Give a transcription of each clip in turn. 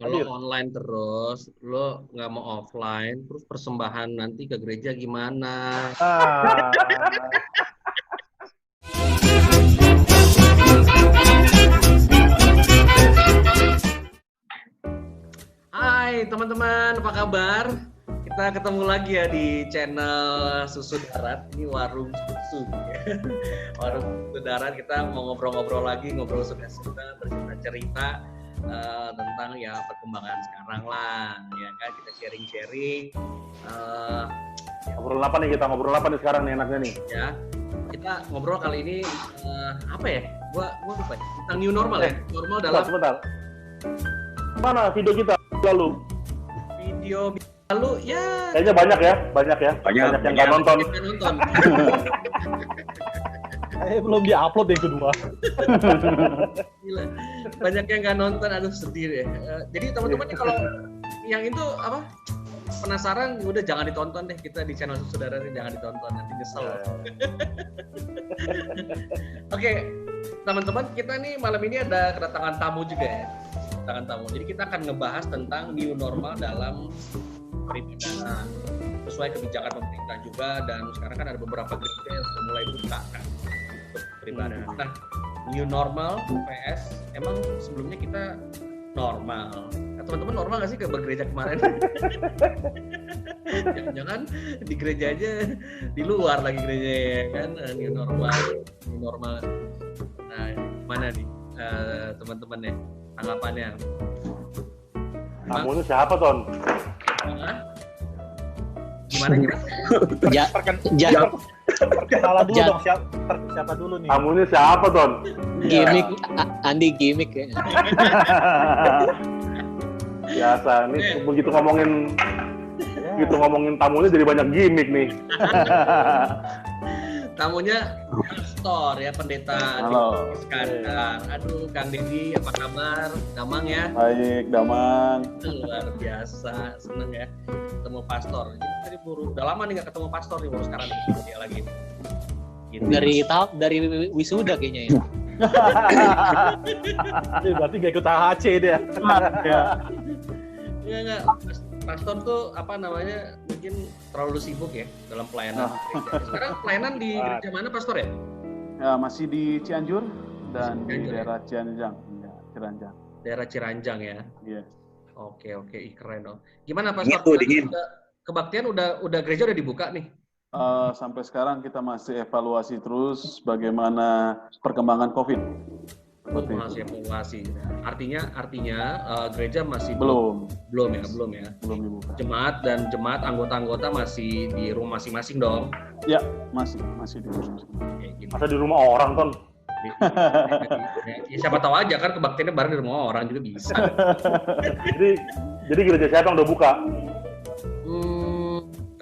Kalau online terus, lo nggak mau offline, terus persembahan nanti ke gereja gimana? Hai teman-teman, apa kabar? Kita ketemu lagi ya di channel Susu Darat. Ini warung susu, warung susu darat. Kita mau ngobrol-ngobrol lagi, ngobrol suka-suka, bercerita-cerita tentang ya perkembangan sekarang lah, ya kan, kita sharing-sharing. Ngobrol apa nih kita? Ngobrol apa nih sekarang nih enaknya nih? Ya, kita ngobrol kali ini apa ya? Gua lupa. Tentang new normal ya. Normal dalam. Sebentar. Mana video kita lalu? Video lalu ya. Kayaknya banyak ya. Banyak yang nggak nonton. Belum diupload yang kedua. Gila. Banyak yang nggak nonton, aduh sedih deh. Jadi teman-teman nih kalau yang itu apa? Penasaran, udah jangan ditonton deh, kita di channel Saudara ini jangan ditonton, nanti nyesel. Oke, teman-teman, kita nih malam ini ada kedatangan tamu juga ya. Kedatangan tamu. Jadi kita akan ngebahas tentang new normal dalam peribadahan sesuai kebijakan pemerintah juga, dan sekarang kan ada beberapa gereja yang sudah mulai buka kan untuk peribadahan. Nah, new normal PS, emang sebelumnya kita normal. Nah, teman-teman normal nggak sih ke gereja kemarin? Jangan-jangan di gereja aja, di luar lagi gereja ya kan, new normal. Nah, mana nih teman-teman ya tanggapannya? Tamunya siapa, Ton? Gimana? Perkenalan dulu dong, siapa dulu nih? Tamunya siapa, Ton? Gimik, Andi gimik ya. Biasa nih begitu ngomongin tamunya jadi banyak gimmick nih. Tamunya pastor ya, pendeta Iskandar. Aduh, Kang Deddy apa kabar? Damang ya? Baik, Damang. Luar biasa, seneng ya ketemu pastor. Jadi udah lama nih nggak ketemu pastor nih, baru sekarang dia lagi. Gitu. Dari wisuda kayaknya ya. Berarti gak ikut AHC dia. Ya nggak, pastor tuh apa namanya, mungkin terlalu sibuk ya dalam pelayanan. Sekarang pelayanan di gereja mana, pastor ya? Ya, masih di Cianjur dan di Cianjur, daerah Cianjang. Ya, Ciranjang. Daerah Ciranjang ya. Iya. Oke, keren dong. Gimana pastor? Dingin. Kebaktian udah gereja udah dibuka nih? Sampai sekarang kita masih evaluasi terus bagaimana perkembangan COVID. Masih evaluasi. Artinya gereja masih Belum ya. Belum dibuka. Jemaat anggota-anggota masih di rumah masing-masing dong. Ya, masih di rumah. Gitu. Masa di rumah orang, Ton? Ya, siapa tahu aja kan kebaktiannya bareng di rumah orang juga bisa. jadi gereja siapa yang udah buka?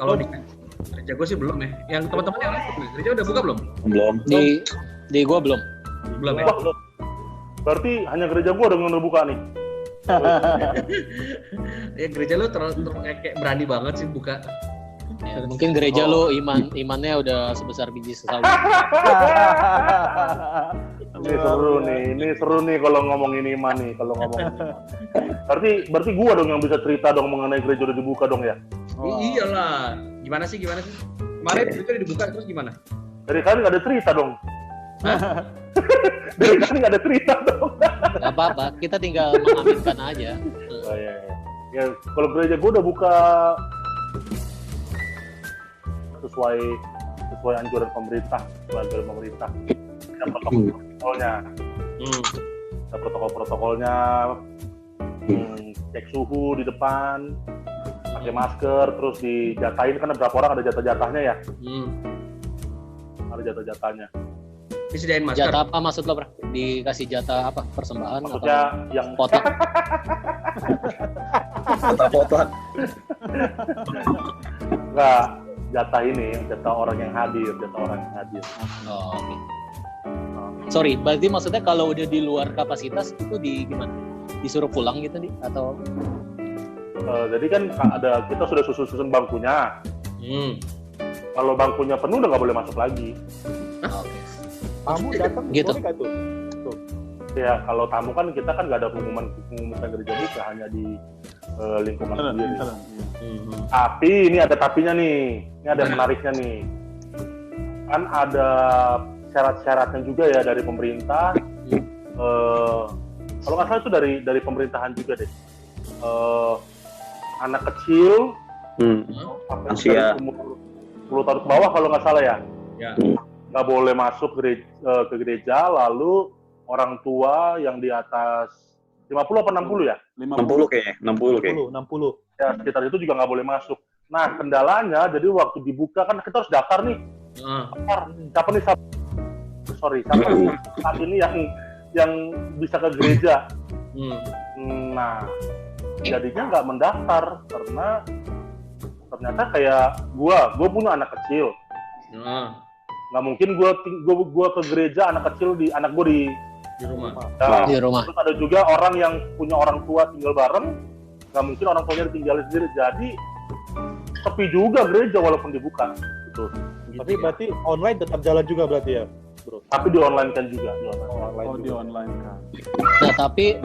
Kalau di gereja gue sih belum ya. Yang teman-teman yang lain gereja udah buka belum? Belum. Di gua belum. Belum ya. Wah, berarti hanya gereja gua dong yang udah buka nih. Ya gereja lu terlalu kayak berani banget sih buka. Ya, mungkin gereja lu imannya udah sebesar biji sesawi. Ini seru nih kalau ngomongin iman nih, Berarti gua dong yang bisa cerita dong mengenai gereja udah dibuka dong ya. Iyalah. Gimana sih? Kemarin gereja dibuka terus gimana? Dari kali nggak ada cerita dong. Dari kali nggak ada cerita dong. Gak apa-apa, kita tinggal mengaminkan aja. Oh, iya. Ya kalau gereja gua udah buka sesuai anjuran pemerintah, ada protokol-protokolnya, cek suhu di depan, pakai masker, terus dijatahin, kan berapa orang ada jatah-jatahnya ya? Ada jatah-jatahnya. Disediain masker. Jatah apa maksud lo, Bro? Dikasih jatah apa? Persembahan? Maksudnya atau yang potak? Potak-potak. Enggak, jatah orang yang hadir. Oh, oke. Sorry, berarti maksudnya kalau udah di luar kapasitas itu gimana? Disuruh pulang gitu nih atau? Jadi kan kita sudah susun bangkunya. Kalau bangkunya penuh udah nggak boleh masuk lagi. Oke. Kamu datang Gitu. boleh nggak tuh? Ya kalau tamu kan kita kan nggak ada pengumuman gereja buka, hanya di lingkungan sendiri. Tapi ini ada tapinya nih, ini ada menariknya nih. Kan ada syarat-syaratnya juga ya dari pemerintah. Kalau nggak salah itu dari pemerintahan juga deh. Anak kecil, Lansia. umur 10 tahun ke bawah kalau nggak salah ya. Ya. Nggak boleh masuk ke gereja, lalu orang tua yang di atas 50 apa 60 ya? 60 kayaknya, 60 kayaknya. 60. Ya, sekitar itu juga nggak boleh masuk. Nah, kendalanya, jadi waktu dibuka kan kita harus daftar nih. Siapa nih saat ini yang bisa ke gereja. Nah, jadinya nggak mendaftar karena ternyata kayak gua punya anak kecil. Nggak mungkin gua ke gereja anak gua di rumah. Ya, Di rumah. Terus ada juga orang yang punya orang tua tinggal bareng, nggak mungkin orang tuanya ditinggalin sendiri. Jadi sepi juga gereja walaupun dibuka. Gitu. Tapi berarti online tetap jalan juga berarti ya, bro? Tapi di online kan juga. Di online kan. Nah, tapi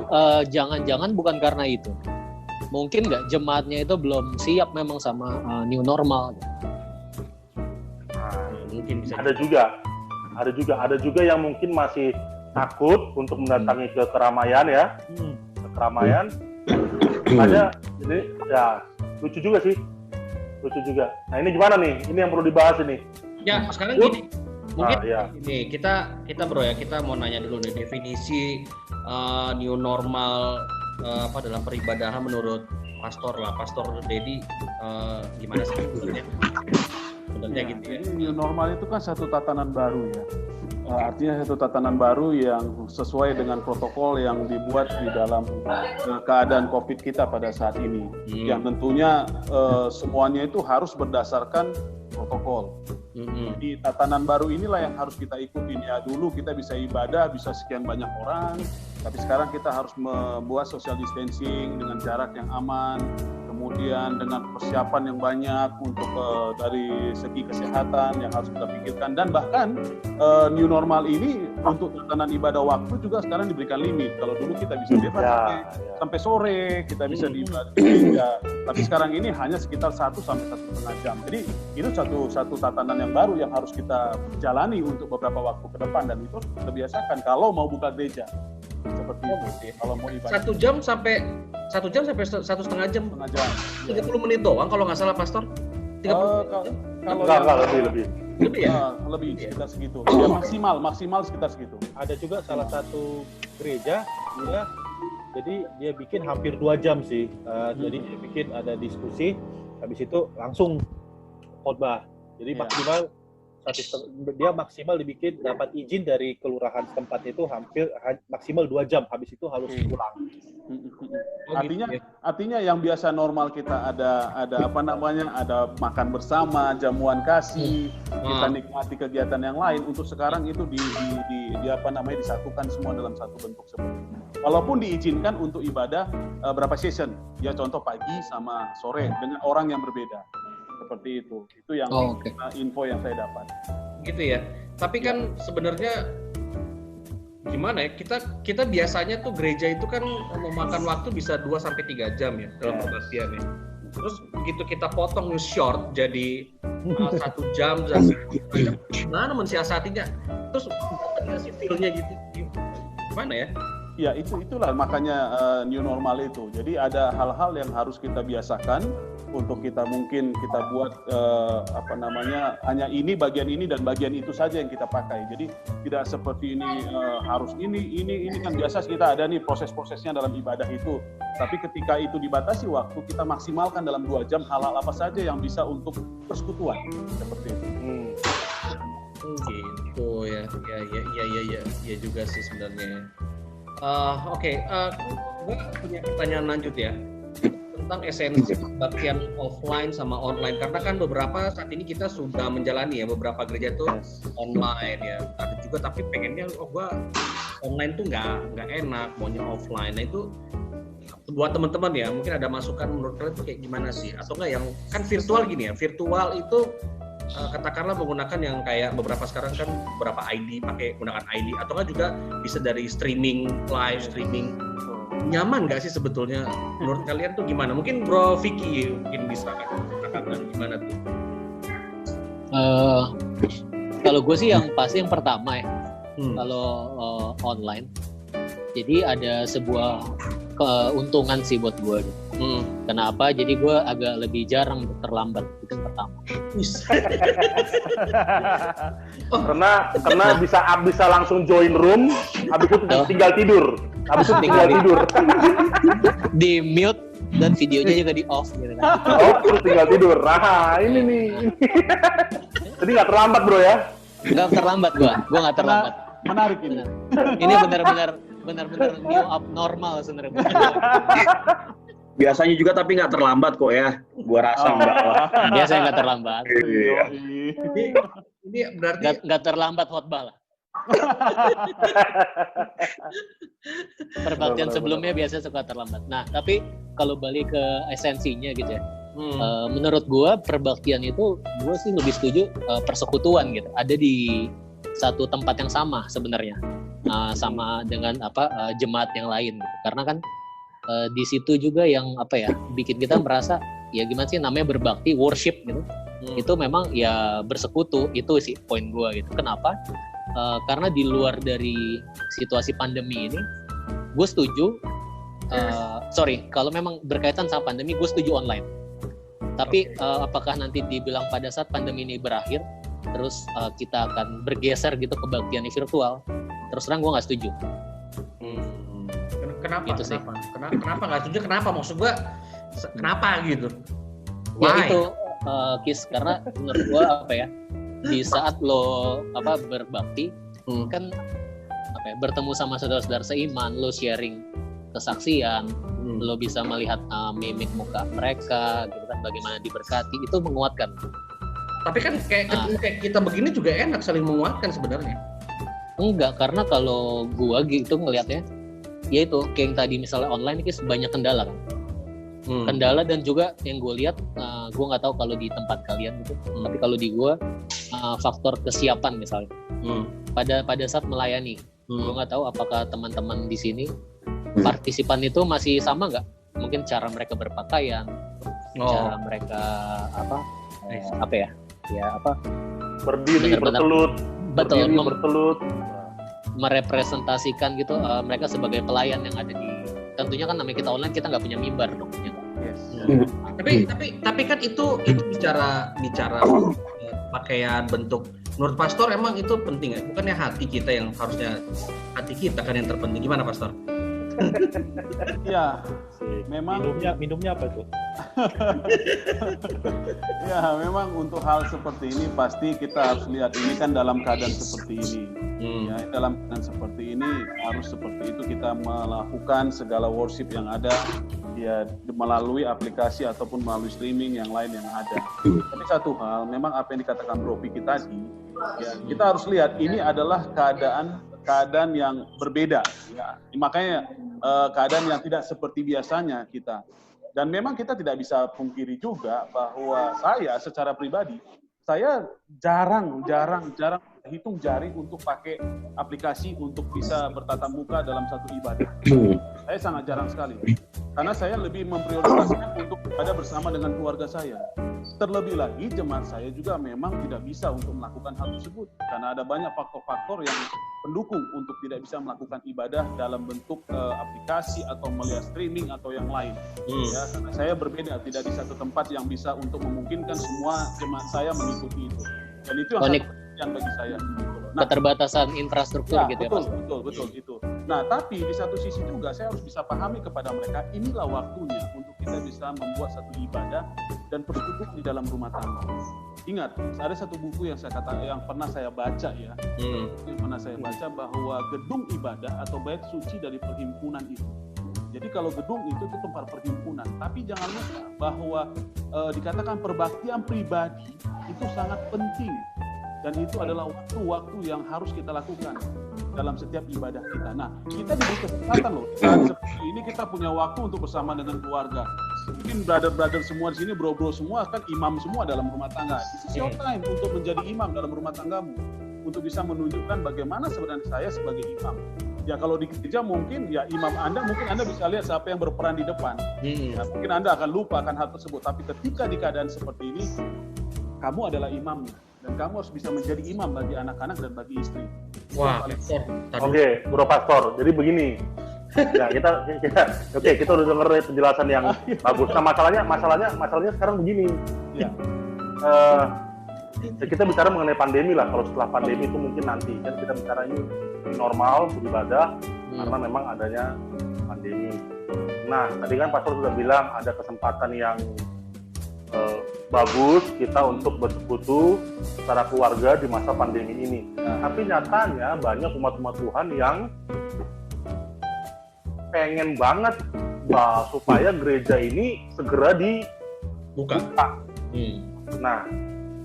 jangan-jangan bukan karena itu. Mungkin nggak jemaatnya itu belum siap memang sama new normal. Nah, Mungkin bisa. Ada juga yang mungkin masih takut untuk mendatangi ke keramaian ya. Ke keramaian. Makanya ini ya lucu juga. Nah, ini gimana nih? Ini yang perlu dibahas ini. Ya, sekarang gini. Mungkin ya. nih kita bro ya, kita mau nanya dulu nih definisi new normal dalam peribadahan menurut Pastor Dedi, gimana sih sebenarnya? Sebenarnya gitu ya. New normal itu kan satu tatanan baru ya. Artinya satu tatanan baru yang sesuai dengan protokol yang dibuat di dalam keadaan COVID kita pada saat ini. Yang tentunya semuanya itu harus berdasarkan protokol. Di tatanan baru inilah yang harus kita ikutin. Ya dulu kita bisa ibadah, bisa sekian banyak orang, tapi sekarang kita harus membuat social distancing dengan jarak yang aman, kemudian dengan persiapan yang banyak untuk dari segi kesehatan yang harus kita pikirkan, dan bahkan new normal ini untuk tatanan ibadah waktu juga sekarang diberikan limit. Kalau dulu kita bisa bebas sampai sore, kita bisa di ibadah, tapi sekarang ini hanya sekitar 1 sampai 1,5 jam. Jadi itu satu tatanan yang baru yang harus kita jalani untuk beberapa waktu ke depan, dan itu harus kita biasakan kalau mau buka gereja. Seperti itu. Kalau mau ibadah 1 jam sampai 1,5 jam. 30 menit doang kalau nggak salah, Pastor. 30 Kalau lebih. Lebih ya? Lebih sekitar segitu. Ya, maksimal sekitar segitu. Ada juga salah satu gereja ya, jadi dia bikin hampir 2 jam sih. Jadi dia bikin ada diskusi, habis itu langsung khotbah. Jadi maksimal dia maksimal dibikin dapat izin dari kelurahan setempat itu hampir maksimal 2 jam, habis itu harus pulang. Artinya yang biasa normal kita ada makan bersama, jamuan kasih, kita nikmati kegiatan yang lain, untuk sekarang itu disatukan semua dalam satu bentuk seperti itu. Walaupun diizinkan untuk ibadah berapa session, ya contoh pagi sama sore dengan orang yang berbeda. Seperti itu yang info yang saya dapat. Gitu ya. Tapi kan sebenarnya gimana ya, kita biasanya tuh gereja itu kan memakan waktu bisa 2-3 jam ya dalam pembaktian ya. Terus begitu kita potong short jadi 1 jam, gimana mensiasatinya? Terus ngasih feel-nya gitu, gimana ya? Ya itulah makanya new normal itu. Jadi ada hal-hal yang harus kita biasakan untuk kita buat hanya ini bagian ini dan bagian itu saja yang kita pakai. Jadi tidak seperti ini harus ini kan biasa kita ada nih proses-prosesnya dalam ibadah itu. Tapi ketika itu dibatasi waktu, kita maksimalkan dalam 2 jam hal-hal apa saja yang bisa untuk persekutuan seperti itu. Gitu ya. Ya juga sih sebenarnya. Gue punya pertanyaan lanjut ya tentang esensi kebaktian offline sama online, karena kan beberapa saat ini kita sudah menjalani ya beberapa gereja tuh online ya, ada juga tapi pengennya gue online tuh nggak enak, maunya offline. Nah itu buat teman-teman ya, mungkin ada masukan menurut kalian tuh kayak gimana sih, atau nggak yang kan virtual gini ya, virtual itu katakanlah menggunakan yang kayak beberapa sekarang kan beberapa ID pakai menggunakan ID atau kan juga bisa dari streaming live streaming, nyaman nggak sih sebetulnya menurut kalian tuh gimana? Mungkin Bro Vicky mungkin bisa katakan gimana tuh? Kalau gue sih yang pasti yang pertama ya, kalau online, jadi ada sebuah keuntungan sih buat gue. Kenapa? Jadi gue agak lebih jarang terlambat, itu yang pertama. Karena bisa langsung join room, habis itu tinggal tidur. Di mute dan videonya juga di off gitu kan. Terus tinggal tidur. Nah, ini nih. Jadi nggak terlambat bro ya? Nggak terlambat gue nggak terlambat. Menarik ini. Ini benar-benar new abnormal sebenarnya. Biasanya juga tapi nggak terlambat kok ya. Gua rasa enggak lah. Biasanya nggak terlambat. Iya. Ini berarti nggak terlambat khotbah lah. Perbaktian sebelumnya biasanya suka terlambat. Nah, tapi kalau balik ke esensinya gitu ya. Menurut gua perbaktian itu gua sih lebih setuju persekutuan gitu. Ada di satu tempat yang sama sebenarnya. Sama dengan jemaat yang lain gitu. Karena kan di situ juga yang bikin kita merasa ya gimana sih namanya berbakti, worship gitu. Itu memang ya bersekutu, itu sih poin gua gitu. Kenapa? Karena di luar dari situasi pandemi ini, gue setuju. Kalau memang berkaitan sama pandemi, gue setuju online. Tapi apakah nanti dibilang pada saat pandemi ini berakhir, terus kita akan bergeser gitu ke baktian virtual? Terus terang gue nggak setuju. Kenapa? Gitu sih. Kenapa nggak setuju? Kenapa? Maksud gue, kenapa gitu? Ya itu, Kis, karena menurut gue di saat lo berbakti kan bertemu sama saudara-saudara seiman, lo sharing kesaksian, lo bisa melihat mimik muka mereka gitu kan, bagaimana diberkati, itu menguatkan. Tapi kan kayak kita begini juga enak saling menguatkan sebenarnya. Enggak, karena kalau gua gitu ngelihatnya ya itu kayak yang tadi misalnya online ini banyak kendala kan. Kendala dan juga yang gue lihat, gue nggak tahu kalau di tempat kalian gitu, tapi kalau di gue faktor kesiapan misalnya pada saat melayani, gue nggak tahu apakah teman-teman di sini partisipan itu masih sama nggak? Mungkin cara mereka berpakaian, cara mereka berdiri bertelut, merepresentasikan gitu mereka sebagai pelayan yang ada di. Tentunya kan namanya kita online, kita nggak punya mimbar dong. Yes. Tapi kan itu bicara pakaian, bentuk. Menurut Pastor emang itu penting ya? Bukannya hati kita yang harusnya, hati kita kan yang terpenting. Gimana Pastor? Ya, memang minumnya apa tuh? Ya, memang untuk hal seperti ini pasti kita harus lihat ini kan dalam keadaan seperti ini. Ya, dalam keadaan seperti ini harus seperti itu kita melakukan segala worship yang ada ya melalui aplikasi ataupun melalui streaming yang lain yang ada. Tapi satu hal, memang apa yang dikatakan Bro Vicky tadi, ya, kita harus lihat ini adalah keadaan yang berbeda. Ya. Makanya keadaan yang tidak seperti biasanya kita. Dan memang kita tidak bisa pungkiri juga bahwa saya secara pribadi, saya jarang hitung jari untuk pakai aplikasi untuk bisa bertatap muka dalam satu ibadah. Saya sangat jarang sekali. Karena saya lebih memprioritaskan untuk berada bersama dengan keluarga saya. Terlebih lagi jemaat saya juga memang tidak bisa untuk melakukan hal tersebut. Karena ada banyak faktor-faktor yang pendukung untuk tidak bisa melakukan ibadah dalam bentuk aplikasi atau melihat streaming atau yang lain. Ya, karena saya berbeda, tidak di satu tempat yang bisa untuk memungkinkan semua jemaat saya mengikuti itu. Dan itu yang sangat penting bagi saya. Nah, keterbatasan infrastruktur gitu ya Pak. Betul itu. Nah, tapi di satu sisi juga saya harus bisa pahami kepada mereka, inilah waktunya untuk kita bisa membuat satu ibadah dan berkumpul di dalam rumah tangga. Ingat, ada satu buku yang yang pernah saya baca ya. Yang pernah saya baca bahwa gedung ibadah atau bait suci dari perhimpunan itu. Jadi kalau gedung itu tempat perhimpunan, tapi jangan lupa bahwa dikatakan perbaktian pribadi itu sangat penting. Dan itu adalah waktu-waktu yang harus kita lakukan dalam setiap ibadah kita. Nah, kita diberi kesempatan loh. Saat seperti ini kita punya waktu untuk bersama dengan keluarga. mungkin brother semua di sini, bro semua kan imam semua dalam rumah tangga. This is your time untuk menjadi imam dalam rumah tanggamu, untuk bisa menunjukkan bagaimana sebenarnya saya sebagai imam. Ya kalau di gereja mungkin ya imam Anda, mungkin Anda bisa lihat siapa yang berperan di depan. Ya, mungkin Anda akan lupa akan hal tersebut, tapi ketika di keadaan seperti ini, kamu adalah imamnya. Dan kamu harus bisa menjadi imam bagi anak-anak dan bagi istri. Wah, Oke, Bro Pastor. Jadi begini. Ya, kita udah denger penjelasan yang bagus. Nah, masalahnya sekarang begini. Ya. Kita bicara mengenai pandemi lah. Kalau setelah pandemi itu mungkin nanti kan kita bicara ini normal beribadah karena memang adanya pandemi. Nah, tadi kan Pastor sudah bilang ada kesempatan yang bagus kita untuk bersekutu secara keluarga di masa pandemi ini. Tapi nyatanya banyak umat-umat Tuhan yang pengen banget supaya gereja ini segera dibuka. Nah,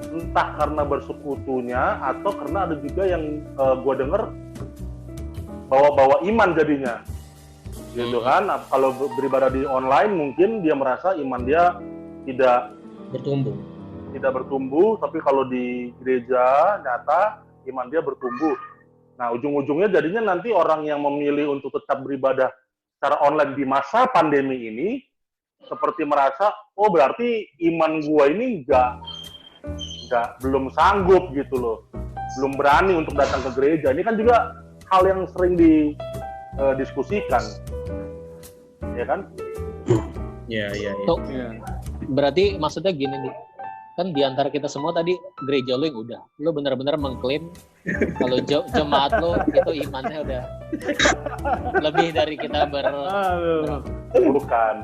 entah karena bersekutunya atau karena ada juga yang gue denger bawa-bawa iman jadinya, gitu kan? Nah, kalau beribadah di online mungkin dia merasa iman dia tidak bertumbuh, tapi kalau di gereja nyata iman dia bertumbuh. Nah, ujung-ujungnya jadinya nanti orang yang memilih untuk tetap beribadah secara online di masa pandemi ini seperti merasa, oh berarti iman gua ini belum sanggup gitu loh, belum berani untuk datang ke gereja. Ini kan juga hal yang sering didiskusikan, ya kan? Iya. Berarti maksudnya gini nih, kan di antara kita semua tadi gereja lo yang udah, lo benar-benar mengklaim kalau jemaat lo itu imannya udah lebih dari kita Bukan.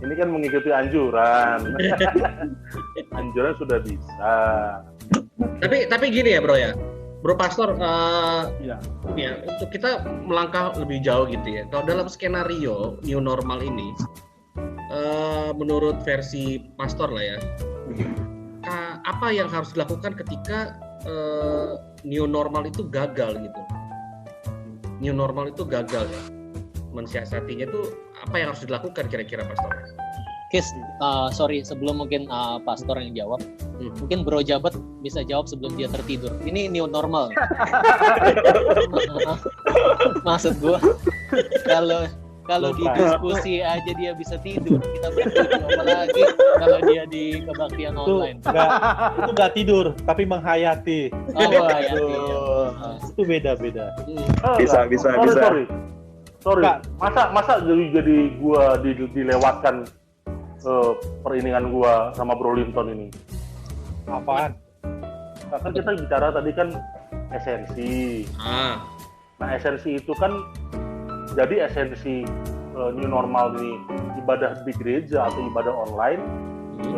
Ini kan mengikuti anjuran. Anjuran sudah bisa. Tapi gini ya bro ya, Bro Pastor, ya untuk kita melangkah lebih jauh gitu ya. Kalau dalam skenario new normal ini, menurut versi Pastor lah ya, apa yang harus dilakukan ketika new normal itu gagal gitu? New normal itu gagal ya, mensiasatinya itu apa yang harus dilakukan kira-kira Pastor? Sorry, sebelum mungkin Pastor yang jawab, mungkin Bro Jabat bisa jawab sebelum dia tertidur. Ini new normal. Maksud gue, kalau di diskusi aja dia bisa tidur, kita bertidur apalagi kalau dia di kebaktian online. Itu nggak tidur, tapi menghayati. Hayati. Itu beda-beda. Bisa. Sorry. Masa jadi gua dilewatkan periningan gua sama Bro Linton ini. Apaan? Kan kita bicara tadi kan esensi. Nah, esensi itu kan jadi esensi new normal ini ibadah di gereja atau ibadah online.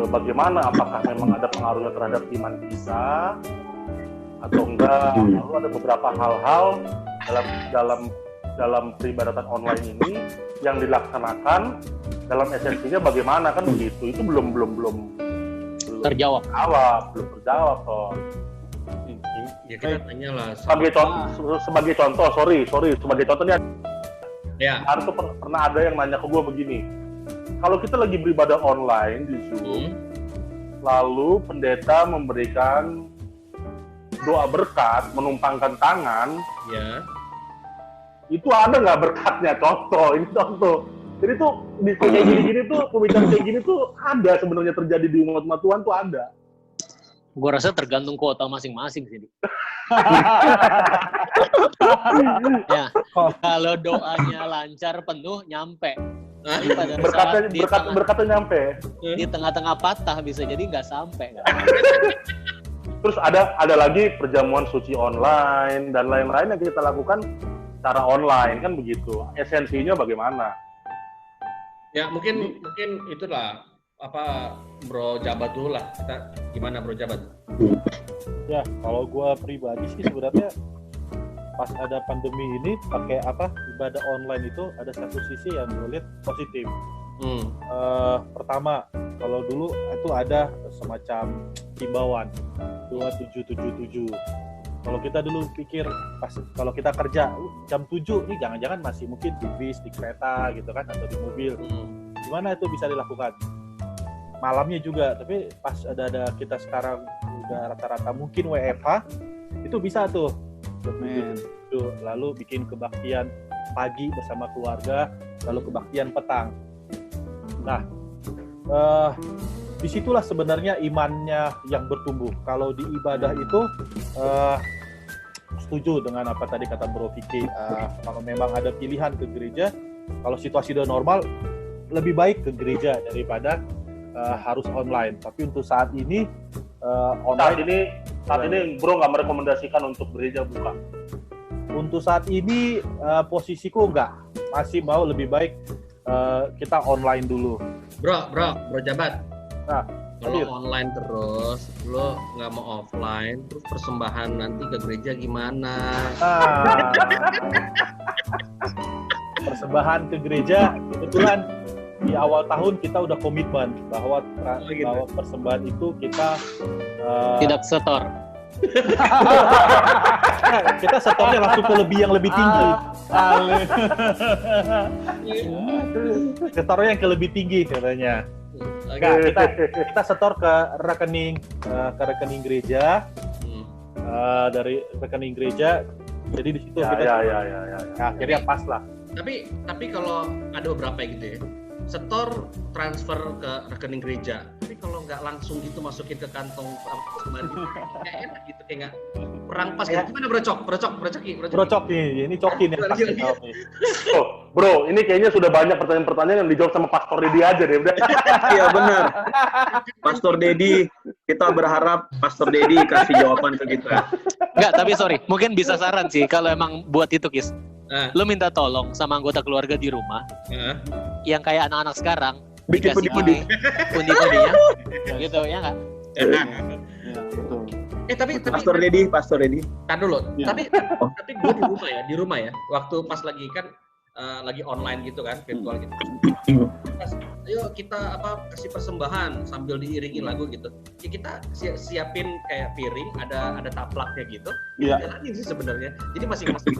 Bagaimana? Apakah memang ada pengaruhnya terhadap iman kita atau enggak? Lalu ada beberapa hal-hal dalam peribadatan online ini yang dilaksanakan dalam esensinya bagaimana kan begitu? Itu belum terjawab. Belum terjawab toh. Ya kita tanya lah. Sebagai contoh, sebagai contohnya. Ya. Harus pernah ada yang nanya ke gue begini. Kalau kita lagi beribadah online di Zoom, lalu pendeta memberikan doa berkat, menumpangkan tangan, ya. Itu ada nggak berkatnya? Contoh. Jadi tuh kayak gini-gini tuh, pembicaraan kayak gini tuh ada sebenarnya terjadi di umat Tuhan tuh ada. Gue rasa tergantung kuota masing-masing sih. Ya, kalau doanya lancar penuh nyampe. Berkatnya nyampe. Di tengah-tengah patah bisa jadi nggak sampai. Terus ada lagi perjamuan suci online dan lain-lain yang kita lakukan secara online kan begitu. Esensinya bagaimana? Ya mungkin itulah apa Bro Jabat dulu lah. Kita gimana Bro Jabat? Ya kalau gue pribadi sih sebenarnya pas ada pandemi ini pakai ibadah online itu ada satu sisi yang gue lihat positif. Pertama, kalau dulu itu ada semacam himbauan 2777. Kalau kita dulu pikir kalau kita kerja jam 7 nih jangan-jangan masih mungkin di bis, di kereta gitu kan atau di mobil. Gimana itu bisa dilakukan? Malamnya juga, tapi pas ada kita sekarang udah rata-rata mungkin WFH, itu bisa tuh. Lalu bikin kebaktian pagi bersama keluarga, lalu kebaktian petang. Nah, disitulah sebenarnya imannya yang bertumbuh. Kalau di ibadah itu, setuju dengan apa tadi kata Bro Vicky, kalau memang ada pilihan ke gereja, kalau situasi udah normal, lebih baik ke gereja daripada harus online. Tapi untuk saat ini online. Saat ini Bro nggak merekomendasikan untuk gereja buka. Untuk saat ini posisiku enggak, masih mau lebih baik kita online dulu. Bro Jabat. Nah, kalau online terus, lo nggak mau offline, terus persembahan nanti ke gereja gimana? Persembahan ke gereja, kebetulan di awal tahun kita udah komitmen bahwa persembahan itu kita tidak setor. Kita setornya langsung ke yang lebih tinggi. Setornya yang ke lebih tinggi katanya. Enggak, kita setor ke rekening gereja, dari rekening gereja. Jadi di situ kita akhirnya pas lah. Tapi kalau ada beberapa gitu ya, setor transfer ke rekening gereja. Tapi kalau nggak langsung gitu masukin ke kantong kemarin gitu, kayak enak gitu, kayak nggak kurang pas gitu. Gimana Brocok nih, ini cokin yang pas. Oh, Bro, ini kayaknya sudah banyak pertanyaan-pertanyaan yang dijawab sama Pastor Dedi aja deh, udah. Iya benar. Pastor Dedi, kita berharap Pastor Dedi kasih jawaban ke kita. Enggak, tapi sorry, mungkin bisa saran sih kalau emang buat itu, Kis. Lo minta tolong sama anggota keluarga di rumah yang kayak anak-anak sekarang bikin pundi-pundinya gitu ya nggak? Ya, betul. Tapi Pastor Dedi. Kan dulu. Ya. Tapi gue di rumah ya. Waktu pas lagi kan lagi online gitu kan, virtual gitu. Ayo kita kasih persembahan sambil diiringin lagu gitu. Ya kita siapin kayak piring, ada taplaknya gitu. Iya. Jalanin sih sebenarnya. Jadi masing-masing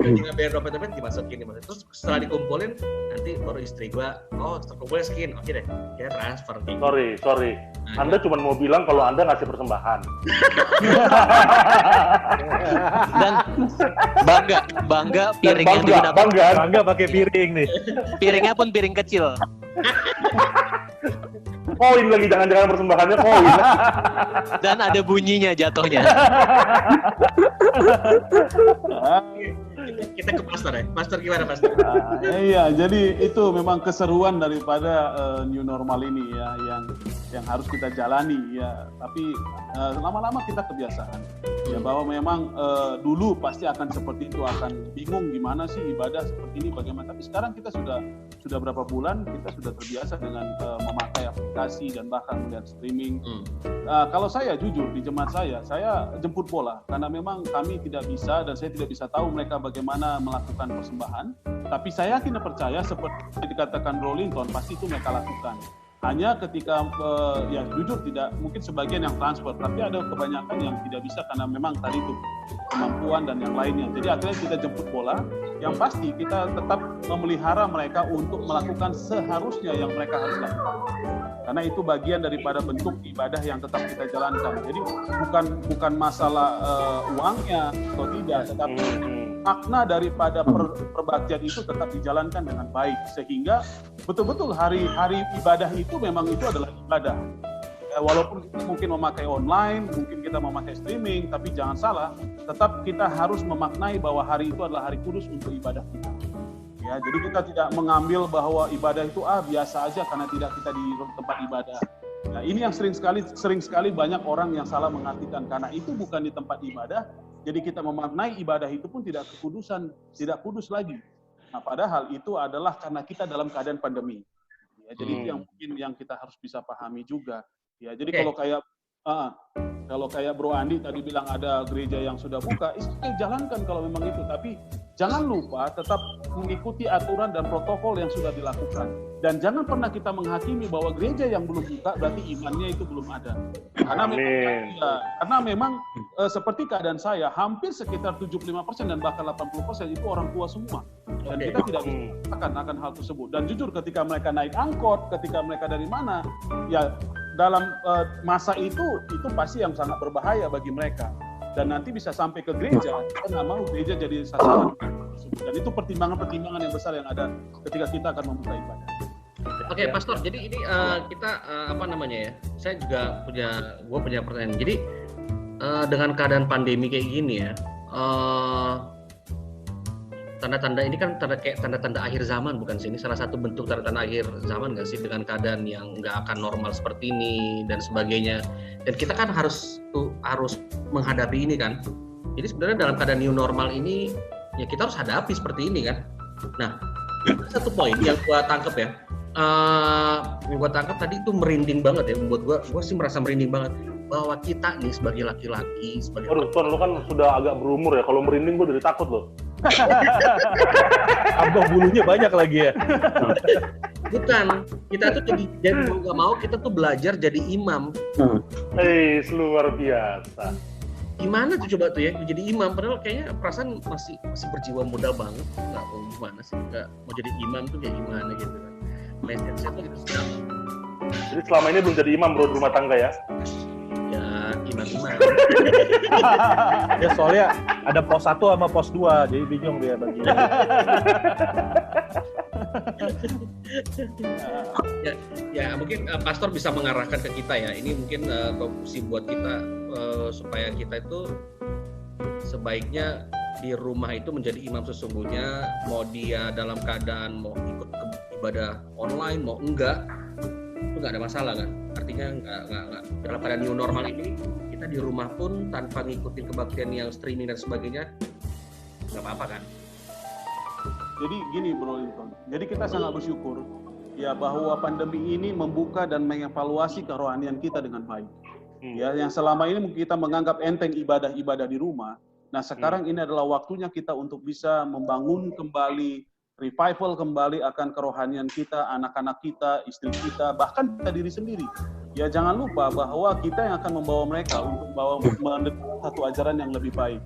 tinggal bayar dompet dimasukin. Terus setelah dikumpulin nanti baru istri gua, terkumpulnya sekian, oke deh, kita transfer. Sorry. Anda cuma mau bilang kalau Anda ngasih persembahan. Dan bangga piringnya digunakan. Bangga pakai piring nih. Piringnya pun piring kecil. Koin lagi, jangan-jangan persembahannya koin. Dan ada bunyinya jatuhnya. Kita ke Pastor ya. Pastor gimana Pastor? Iya, jadi itu memang keseruan daripada new normal ini ya, yang harus kita jalani ya. Tapi lama-lama kita kebiasaan. Ya bahwa memang dulu pasti akan seperti itu, akan bingung gimana sih ibadah seperti ini, bagaimana. Tapi sekarang kita sudah berapa bulan kita sudah terbiasa dengan memakai aplikasi dan bahkan melihat streaming. Kalau saya jujur di jemaat saya jemput bola karena memang kami tidak bisa dan saya tidak bisa tahu mereka bagaimana melakukan persembahan. Tapi saya yakin dan percaya seperti dikatakan Bro Linton pasti itu mereka lakukan. Hanya ketika ya jujur tidak mungkin sebagian yang transfer, tapi ada kebanyakan yang tidak bisa karena memang tadi itu kemampuan dan yang lainnya. Jadi akhirnya kita jemput bola. Yang pasti kita tetap memelihara mereka untuk melakukan seharusnya yang mereka harus lakukan. Karena itu bagian daripada bentuk ibadah yang tetap kita jalankan. Jadi bukan masalah uangnya atau tidak, tetapi makna daripada perbaktian itu tetap dijalankan dengan baik sehingga betul-betul hari ibadah itu memang itu adalah ibadah. Walaupun kita mungkin memakai online, mungkin kita memakai streaming, tapi jangan salah, tetap kita harus memaknai bahwa hari itu adalah hari kudus untuk ibadah kita. Ya, jadi kita tidak mengambil bahwa ibadah itu biasa aja karena tidak kita di tempat ibadah. Nah, ini yang sering sekali banyak orang yang salah mengartikan karena itu bukan di tempat ibadah. Jadi kita memaknai ibadah itu pun tidak kekudusan, tidak kudus lagi. Nah, padahal itu adalah karena kita dalam keadaan pandemi. Ya, jadi itu yang mungkin yang kita harus bisa pahami juga. Ya, jadi kalau kayak Bro Andi tadi bilang ada gereja yang sudah buka, jalankan kalau memang itu. Tapi jangan lupa tetap mengikuti aturan dan protokol yang sudah dilakukan. Dan jangan pernah kita menghakimi bahwa gereja yang belum buka berarti imannya itu belum ada. Karena memang seperti keadaan saya, hampir sekitar 75% dan bahkan 80% itu orang tua semua. Dan kita tidak bisa akan hal tersebut. Dan jujur ketika mereka naik angkot, ketika mereka dari mana, ya dalam masa itu pasti yang sangat berbahaya bagi mereka. Dan nanti bisa sampai ke gereja, kita nggak mau gereja jadi sasaran. Dan itu pertimbangan-pertimbangan yang besar yang ada ketika kita akan membuka ibadah. Oke, Pastor. Jadi ini kita apa namanya ya? Saya juga punya pertanyaan. Jadi dengan keadaan pandemi kayak gini ya, tanda-tanda ini kan kayak tanda-tanda akhir zaman bukan sih? Ini salah satu bentuk tanda-tanda akhir zaman nggak sih, dengan keadaan yang nggak akan normal seperti ini dan sebagainya. Dan kita kan harus menghadapi ini kan. Jadi sebenarnya dalam keadaan new normal ini ya kita harus hadapi seperti ini kan. Nah, satu poin yang gua tangkap ya, yang gua tangkap tadi itu merinding banget ya, membuat gua sih merasa merinding banget bahwa kita nih sebagai laki-laki, sebagai Ton, lu kan sudah agak berumur ya. Kalau merinding gue jadi takut loh. Abang bulunya banyak lagi ya. bukan, kita tuh jadi mau nggak mau kita tuh belajar jadi imam. Luar biasa. Gimana tuh coba tuh ya jadi imam, padahal kayaknya perasaan masih berjiwa muda banget, nggak mau gimana sih, nggak mau jadi imam tuh kayak gimana gitu kan. Message-nya tuh gitu sekali. Jadi selama ini belum jadi imam bro di rumah tangga ya? Ya imam-imam. Ya soalnya ada pos 1 sama pos 2, jadi bingung dia baginya. ya mungkin Pastor bisa mengarahkan ke kita ya. Ini mungkin opsi buat kita supaya kita itu sebaiknya di rumah itu menjadi imam sesungguhnya, mau dia dalam keadaan mau ikut ibadah online mau enggak, itu nggak ada masalah kan. Artinya nggak dalam keadaan new normal ini kita di rumah pun tanpa ngikutin kebaktian yang streaming dan sebagainya nggak apa-apa kan. Jadi gini Bro Lincoln, jadi kita sangat bersyukur ya bahwa pandemi ini membuka dan mengevaluasi kerohanian kita dengan baik. Ya, yang selama ini kita menganggap enteng ibadah-ibadah di rumah. Nah, sekarang ini adalah waktunya kita untuk bisa membangun kembali, revival kembali akan kerohanian kita, anak-anak kita, istri kita, bahkan kita diri sendiri. Ya, jangan lupa bahwa kita yang akan membawa mereka untuk mendekat satu ajaran yang lebih baik.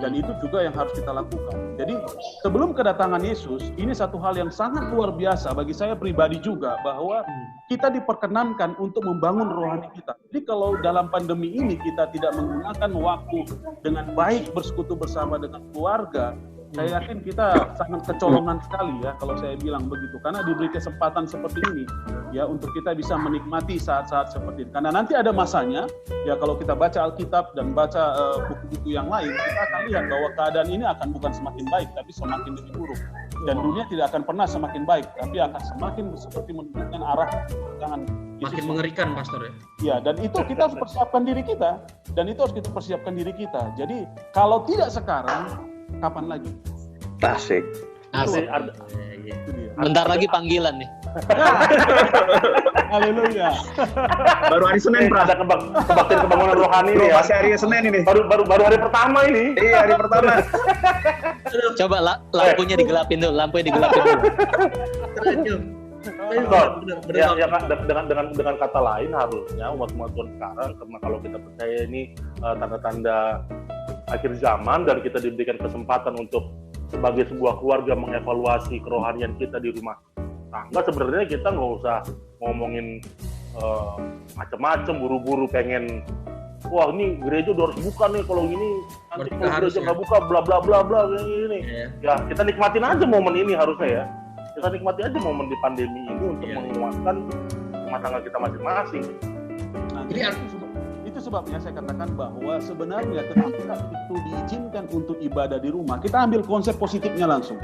Dan itu juga yang harus kita lakukan. Jadi sebelum kedatangan Yesus, ini satu hal yang sangat luar biasa bagi saya pribadi juga, bahwa kita diperkenankan untuk membangun rohani kita. Jadi kalau dalam pandemi ini kita tidak menggunakan waktu dengan baik bersekutu bersama dengan keluarga, saya yakin kita sangat kecolongan sekali ya kalau saya bilang begitu, karena diberi kesempatan seperti ini ya untuk kita bisa menikmati saat-saat seperti ini. Karena nanti ada masanya ya, kalau kita baca Alkitab dan baca buku-buku yang lain, kita akan lihat bahwa keadaan ini akan bukan semakin baik tapi semakin lebih buruk, dan dunia tidak akan pernah semakin baik tapi akan semakin seperti menunjukkan arah jangan makin mengerikan Pastor ya. Ya, dan itu kita harus persiapkan diri kita, dan itu harus kita persiapkan diri kita. Jadi kalau tidak sekarang, kapan lagi? Asik. Bentar lagi panggilan nih. Haleluya. Baru hari Senin, Pras. Ada kebaktian kebangunan rohani nih ya. Masih hari Senin ini. Baru hari pertama ini. Iya, hari pertama. Coba lampunya digelapin dulu, Dengan kata lain harusnya umat-umat Tuhan sekarang, karena kalau kita percaya ini tanda-tanda akhir zaman dan kita diberikan kesempatan untuk sebagai sebuah keluarga mengevaluasi kerohanian kita di rumah tangga, sebenarnya kita nggak usah ngomongin macam-macam, buru-buru pengen wah ini gereja udah harus buka nih, kalau gini nanti kalau gereja nggak buka bla bla bla bla gini. Ya kita nikmatin aja momen ini harusnya ya. Kita nikmati aja momen di pandemi ini untuk menguatkan rumah tangga kita masing-masing. Nah, jadi itu sebabnya saya katakan bahwa sebenarnya ketika itu diizinkan untuk ibadah di rumah, kita ambil konsep positifnya langsung.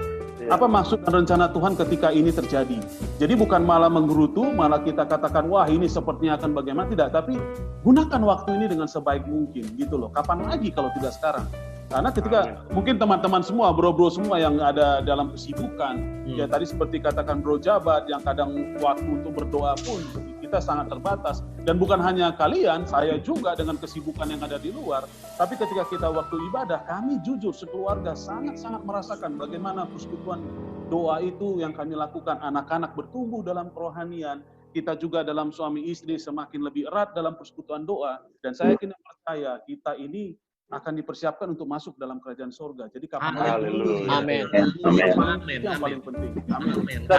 Apa maksud dan rencana Tuhan ketika ini terjadi? Jadi bukan malah menggerutu, malah kita katakan wah ini sepertinya akan bagaimana, tidak, tapi gunakan waktu ini dengan sebaik mungkin gitu loh. Kapan lagi kalau tidak sekarang? Karena ketika mungkin teman-teman semua, bro-bro semua yang ada dalam kesibukan, ya tadi seperti katakan Bro Jabat, yang kadang waktu untuk berdoa pun kita sangat terbatas. Dan bukan hanya kalian, saya juga dengan kesibukan yang ada di luar. Tapi ketika kita waktu ibadah, kami jujur sekeluarga sangat-sangat merasakan bagaimana persekutuan doa itu yang kami lakukan. Anak-anak bertumbuh dalam kerohanian, kita juga dalam suami istri semakin lebih erat dalam persekutuan doa. Dan saya yakin percaya kita ini akan dipersiapkan untuk masuk dalam kerajaan surga. Jadi kapan Haleluya. Amin. itu yang paling penting. Amin. Kita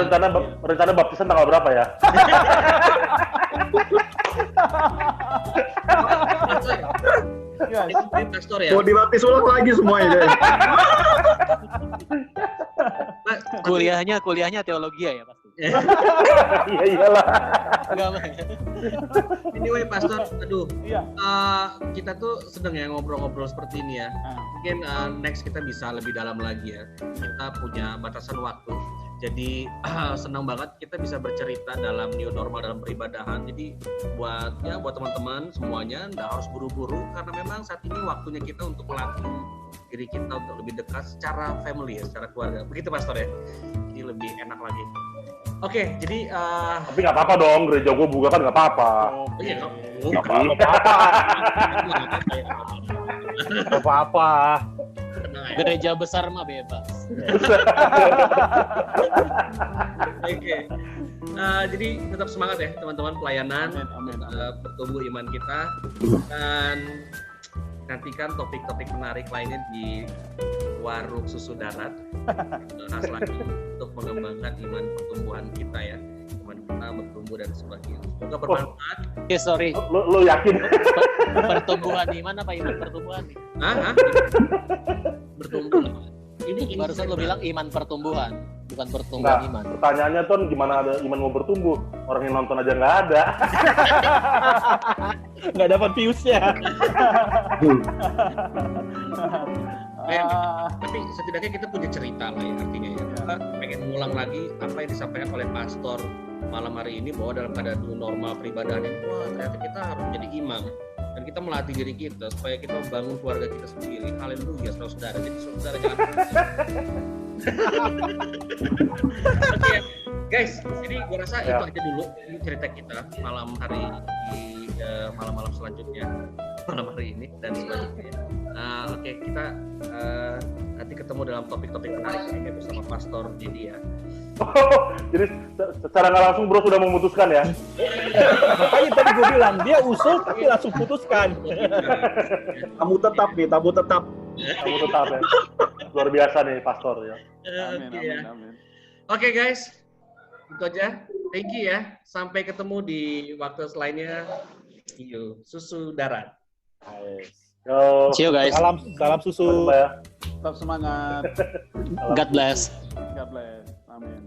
rencana baptisan tanggal berapa ya? Yes. Ini pastor ya. Mau dibaptis ulang lagi semuanya. Kuliahnya teologi ya pasti. Iya iyalah. Enggak Bang. Anyway, pastor, aduh, Iya. kita tuh sedang ya ngobrol-ngobrol seperti ini ya. Mungkin next kita bisa lebih dalam lagi ya. Kita punya batasan waktu. Jadi senang banget kita bisa bercerita dalam new normal dalam peribadahan. Jadi buat teman-teman semuanya nggak harus buru-buru karena memang saat ini waktunya kita untuk melatih diri kita untuk lebih dekat secara family ya, secara keluarga. Begitu pastor ya. Jadi lebih enak lagi. Oke, jadi Tapi nggak apa-apa dong, gereja gue buka kan nggak apa-apa. iya Nggak apa-apa. Gereja besar mah bebas. Oke. Jadi tetap semangat ya teman-teman pelayanan, Amin. bertumbuh iman kita dan nantikan topik-topik menarik lainnya di Warung Susu Darat. Bahas lagi untuk mengembangkan iman pertumbuhan kita ya, iman kita bertumbuh dan sebagainya. Semoga bermanfaat. Sorry. Lo yakin? Pertumbuhan iman apa iman pertumbuhan? Hah? Bertumbuh. Ini Barusan lo bilang iman pertumbuhan, bukan pertumbuhan Enggak, iman. pertanyaannya tuh gimana ada iman mau bertumbuh? Orang yang nonton aja nggak ada. Nggak dapat views-nya. Tapi setidaknya kita punya cerita lah ya artinya ya. Kita pengen ngulang lagi apa yang disampaikan oleh pastor malam hari ini bahwa dalam keadaan new normal peribadahan ini, wah ternyata kita harus menjadi imam dan kita melatih diri kita supaya kita membangun keluarga kita sendiri. Haleluya, saudara. Jadi saudara jangan. Oke, guys, jadi gue rasa itu aja dulu ini cerita kita malam hari di malam-malam selanjutnya, malam hari ini dan selanjutnya. Oke, kita nanti ketemu dalam topik-topik menarik lainnya bersama Pastor Dedi ya. Jadi secara nggak langsung bro sudah memutuskan ya? Makanya tadi gue bilang, dia usul tapi langsung putuskan. Tamu tetap nih, tamu tetap. Kamu tetap ya. Luar biasa nih pastor ya. Amin. Oke, guys, itu aja. Thank you ya. Sampai ketemu di waktu lainnya. Susu Darat. Yo. See you guys. Salam susu. Sampai ya. Tetap semangat. God bless. God bless. Amin.